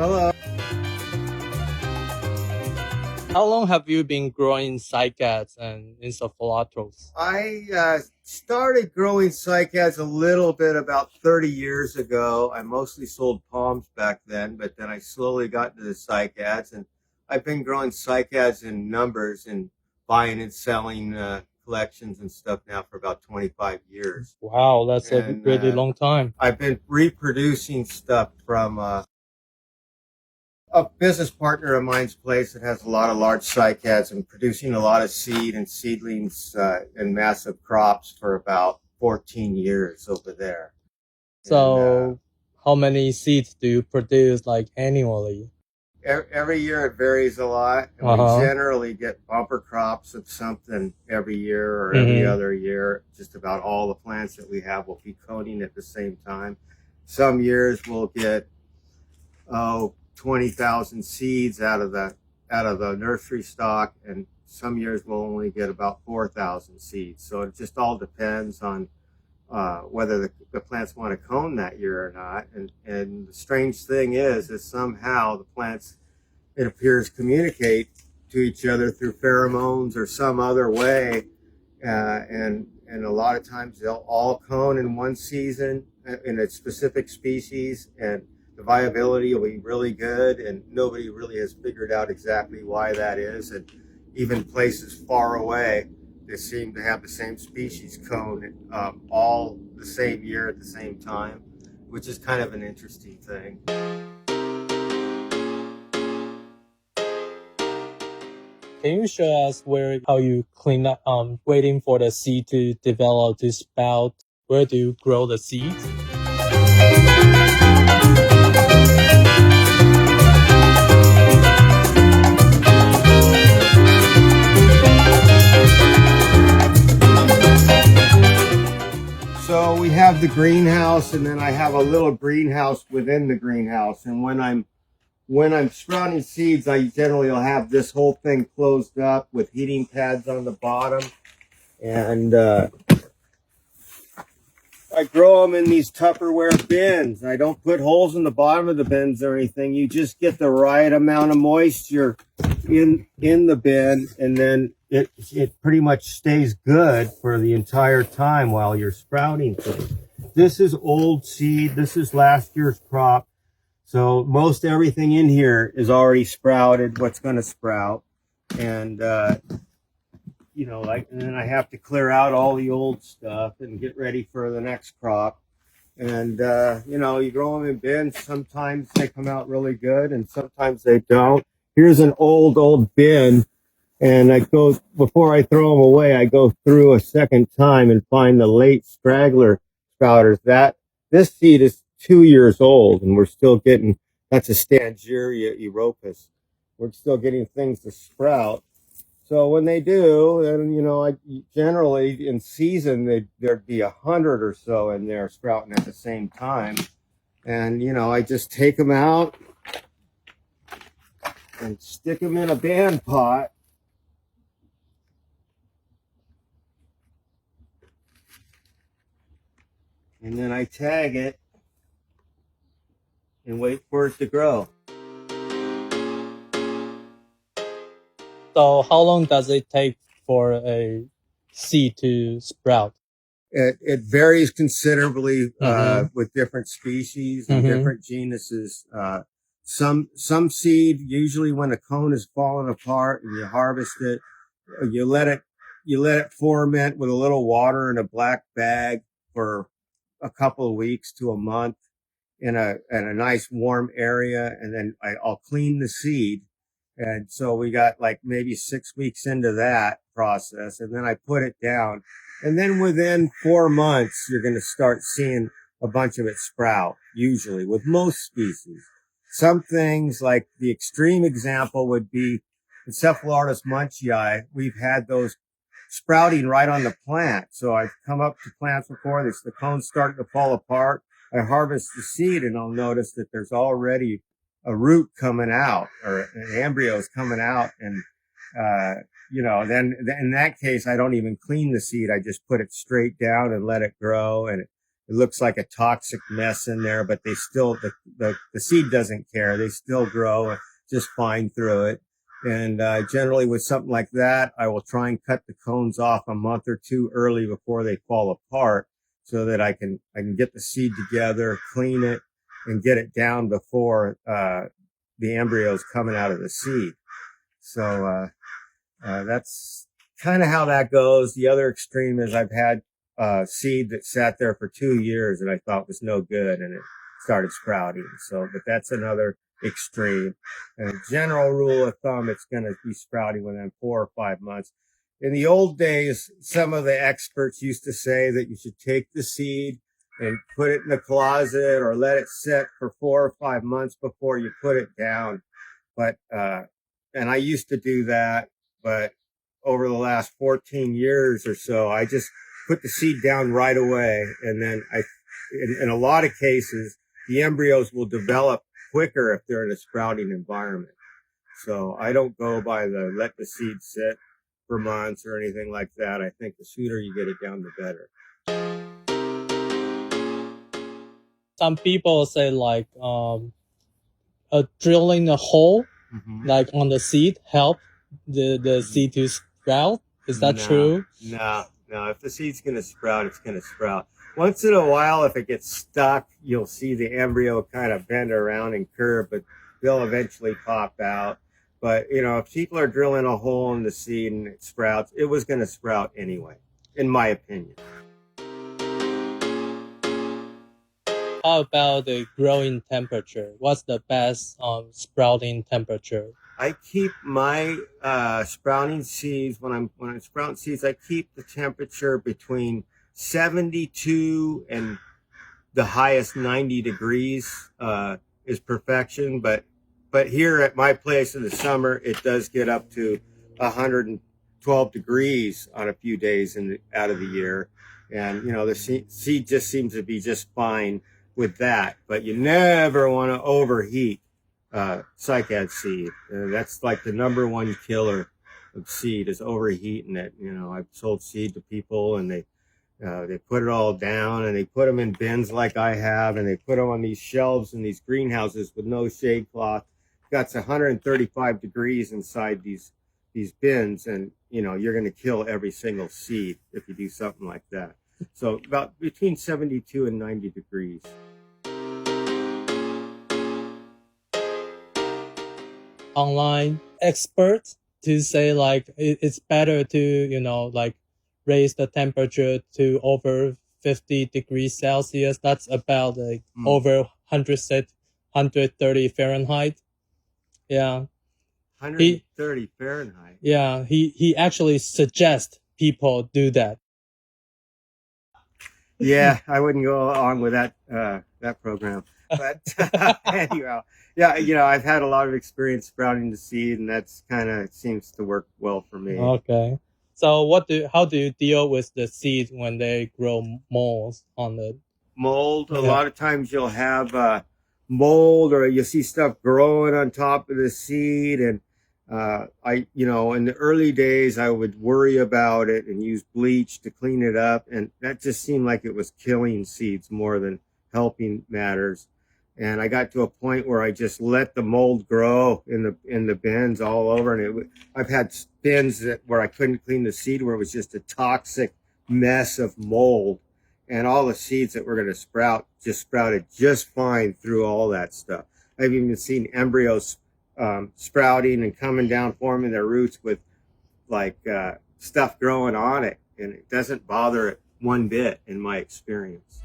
Hello. How long have you been growing cycads and encephalotrons? I started growing cycads a little bit about 30 years ago. I mostly sold palms back then, but then I slowly got into the cycads, and I've been growing cycads in numbers and buying and selling collections and stuff now for about 25 years. Wow, that's a And really long time. I've been reproducing stuff from a business partner of mine's place that has a lot of large cycads and producing a lot of seed and seedlings and massive crops for about 14 years over there. So how many seeds do you produce like annually? Every year it varies a lot, and we generally get bumper crops of something every year or every other year. Just about all the plants that we have will be coning at the same time. Some years we'll get 20,000 seeds out of the nursery stock, and some years we'll only get about 4,000 seeds. So it just all depends on whether the plants want to cone that year or not. And the strange thing is somehow the plants, it appears, communicate to each other through pheromones or some other way, and a lot of times they'll all cone in one season in a specific species, and the viability will be really good, and nobody really has figured out exactly why that is. And even places far away, they seem to have the same species cone all the same year at the same time, which is kind of an interesting thing. Can you show us how you clean up, waiting for the seed to develop, to sprout? Where do you grow the seeds? So we have the greenhouse, and then I have a little greenhouse within the greenhouse. And when I'm sprouting seeds, I generally will have this whole thing closed up with heating pads on the bottom. And I grow them in these Tupperware bins. I don't put holes in the bottom of the bins or anything. You just get the right amount of moisture in the bin, and then it pretty much stays good for the entire time while you're sprouting things. This is old seed. This is last year's crop. So most everything in here is already sprouted, what's going to sprout. And, and then I have to clear out all the old stuff and get ready for the next crop. And, you grow them in bins. Sometimes they come out really good, and sometimes they don't. Here's an old bin. And before I throw them away, I go through a second time and find the late straggler sprouters. This seed is 2 years old, and we're still getting, that's a Stangeria europus. We're still getting things to sprout. So when they do, then, I generally in season, there'd be 100 or so in there sprouting at the same time. And, I just take them out and stick them in a band pot. And then I tag it and wait for it to grow. So how long does it take for a seed to sprout? It varies considerably with different species and different genuses. Some seed, usually when a cone is falling apart and you harvest it, you let it ferment with a little water in a black bag for a couple of weeks to a month in a nice warm area, and then I'll clean the seed. And so we got like maybe 6 weeks into that process, and then I put it down. And then within 4 months, you're going to start seeing a bunch of it sprout, usually with most species. Some things, like the extreme example would be Encephalotus munchii. We've had those sprouting right on the plant. So I've come up to plants before, the cone's starting to fall apart. I harvest the seed, and I'll notice that there's already a root coming out, or an embryo is coming out. And, then in that case, I don't even clean the seed. I just put it straight down and let it grow. And it looks like a toxic mess in there, but they still, the seed doesn't care. They still grow just fine through it. And generally with something like that, I will try and cut the cones off a month or two early before they fall apart so that I can get the seed together, clean it, and get it down before the embryo's coming out of the seed. So that's kind of how that goes. The other extreme is I've had seed that sat there for 2 years and I thought was no good, and it started sprouting. So, but that's another extreme. And a general rule of thumb, it's going to be sprouting within 4 or 5 months. In the old days, some of the experts used to say that you should take the seed and put it in the closet or let it sit for 4 or 5 months before you put it down. But, and I used to do that, but over the last 14 years or so, I just put the seed down right away. And then in a lot of cases, the embryos will develop quicker if they're in a sprouting environment. So I don't go by the let the seed sit for months or anything like that. I think the sooner you get it down, the better. Some people say like drilling a hole like on the seed help the seed to sprout. Is that true? No. If the seed's going to sprout, it's going to sprout. Once in a while, if it gets stuck, you'll see the embryo kind of bend around and curve, but they'll eventually pop out. But, you know, if people are drilling a hole in the seed and it sprouts, it was going to sprout anyway, in my opinion. How about the growing temperature? What's the best sprouting temperature? I keep my sprouting seeds, when I'm sprouting seeds, I keep the temperature between 72 and the highest 90 degrees is perfection. But here at my place in the summer, it does get up to 112 degrees on a few days out of the year. And, you know, the seed just seems to be just fine with that. But you never want to overheat Cycad seed. That's like the #1 killer of seed, is overheating it. You know, I've sold seed to people and they put it all down and they put them in bins like I have, and they put them on these shelves in these greenhouses with no shade cloth. Got 135 degrees inside these bins, and you know, you're going to kill every single seed if you do something like that. So about between 72 and 90 degrees. Online experts to say like it's better to, you know, like raise the temperature to over 50 degrees Celsius. That's about like over 130 Fahrenheit. Yeah. 130 Fahrenheit. Yeah. He actually suggests people do that. Yeah, I wouldn't go along with that program. But anyhow, yeah, you know, I've had a lot of experience sprouting the seed, and that's kind of seems to work well for me. Okay. So how do you deal with the seed when they grow molds on the mold? A lot of times you'll have mold, or you see stuff growing on top of the seed, and you know, in the early days, I would worry about it and use bleach to clean it up. And that just seemed like it was killing seeds more than helping matters. And I got to a point where I just let the mold grow in the bins all over. And I've had bins where I couldn't clean the seed, where it was just a toxic mess of mold. And all the seeds that were going to sprout just sprouted just fine through all that stuff. I've even seen embryos sprouting and coming down, forming their roots with like stuff growing on it, and it doesn't bother it one bit in my experience.